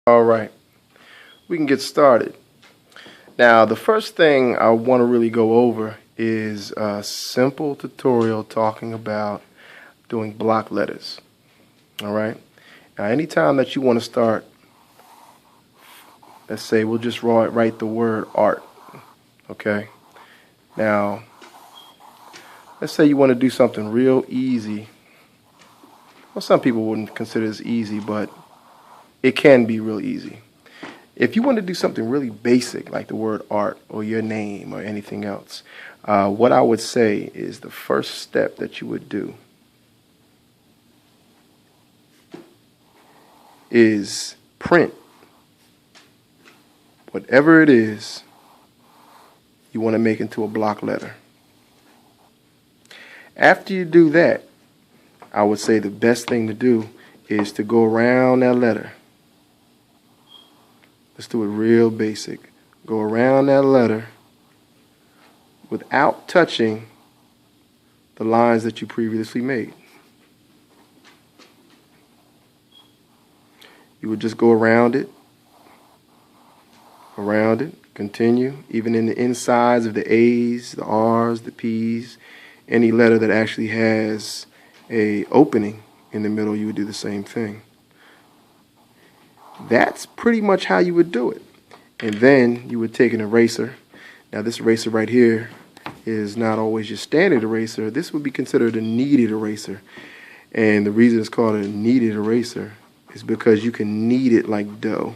All right, we can get started. Now, the first thing I want to really go over is a simple tutorial talking about doing block letters. All right. Now, anytime that you want to start, let's say we'll just write the word art. Okay. Now, let's say you want to do something real easy. Well, some people wouldn't consider this easy, but it can be real easy. If you want to do something really basic, like the word art or your name or anything else, what I would say is the first step that you would do is print whatever it is you want to make into a block letter. After you do that, I would say the best thing to do is to go around that letter. Let's do it real basic. Go around that letter without touching the lines that you previously made. You would just go around it, continue, even in the insides of the A's, the R's, the P's, any letter that actually has a opening in the middle, you would do the same thing. That's pretty much how you would do it. And then you would take an eraser. Now this eraser right here is not always your standard eraser. This would be considered a kneaded eraser. And the reason it's called a kneaded eraser is because you can knead it like dough.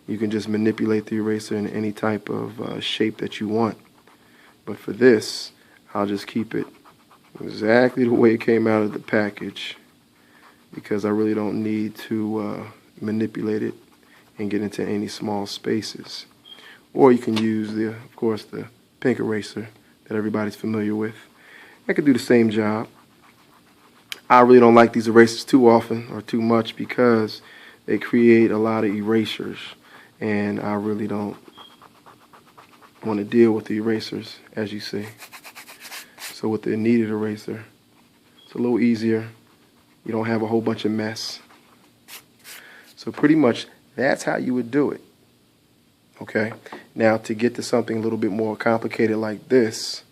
You can just manipulate the eraser in any type of shape that you want. But for this, I'll just keep it exactly the way it came out of the package, because I really don't need to manipulate it and get into any small spaces. Or you can use of course, the pink eraser that everybody's familiar with. I could do the same job. I really don't like these erasers too often or too much because they create a lot of erasures, and I really don't want to deal with the erasers, as you see. So with the kneaded eraser, it's a little easier. You don't have a whole bunch of mess. So pretty much that's how you would do it. Okay. Now to get to something a little bit more complicated like this,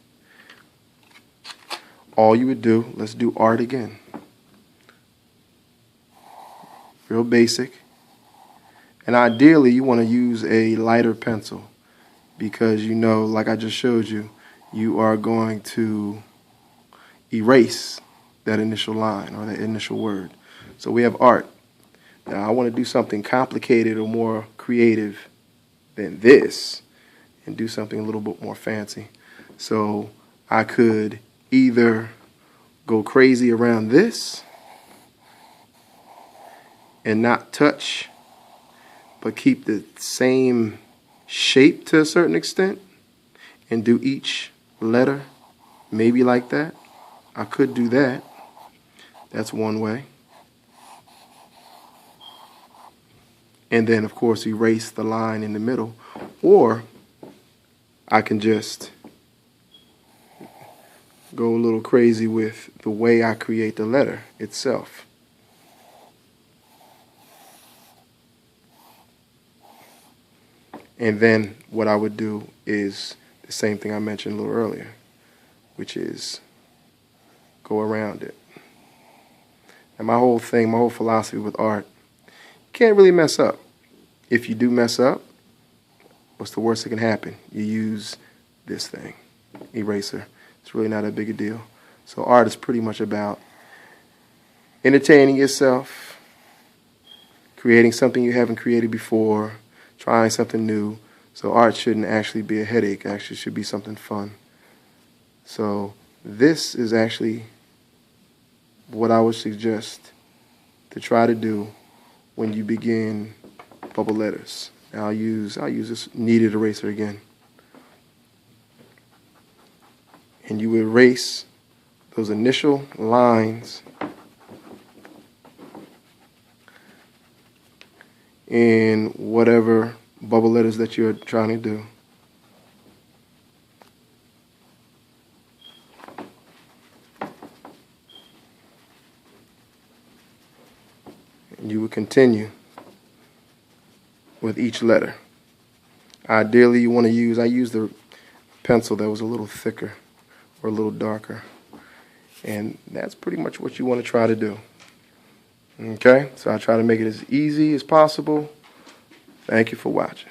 all you would do, let's do art again. Real basic. And ideally you want to use a lighter pencil because you know, like I just showed you, you are going to erase that initial line or that initial word. So we have art. Now I want to do something complicated or more creative than this and do something a little bit more fancy. So I could either go crazy around this and not touch but keep the same shape to a certain extent and do each letter maybe like that. I could do that. That's one way. And then, of course, erase the line in the middle. Or I can just go a little crazy with the way I create the letter itself. And then what I would do is the same thing I mentioned a little earlier, which is go around it. And my whole philosophy with art, you can't really mess up. If you do mess up, what's the worst that can happen? You use this thing, eraser. It's really not a big a deal. So art is pretty much about entertaining yourself, creating something you haven't created before, trying something new. So art shouldn't actually be a headache. Actually, should be something fun. So this is actually what I would suggest to try to do when you begin bubble letters. Now I'll use this kneaded eraser again. And you erase those initial lines in whatever bubble letters that you're trying to do. And you would continue with each letter. Ideally, you want to use, I used the pencil that was a little thicker or a little darker. And that's pretty much what you want to try to do. Okay, so I try to make it as easy as possible. Thank you for watching.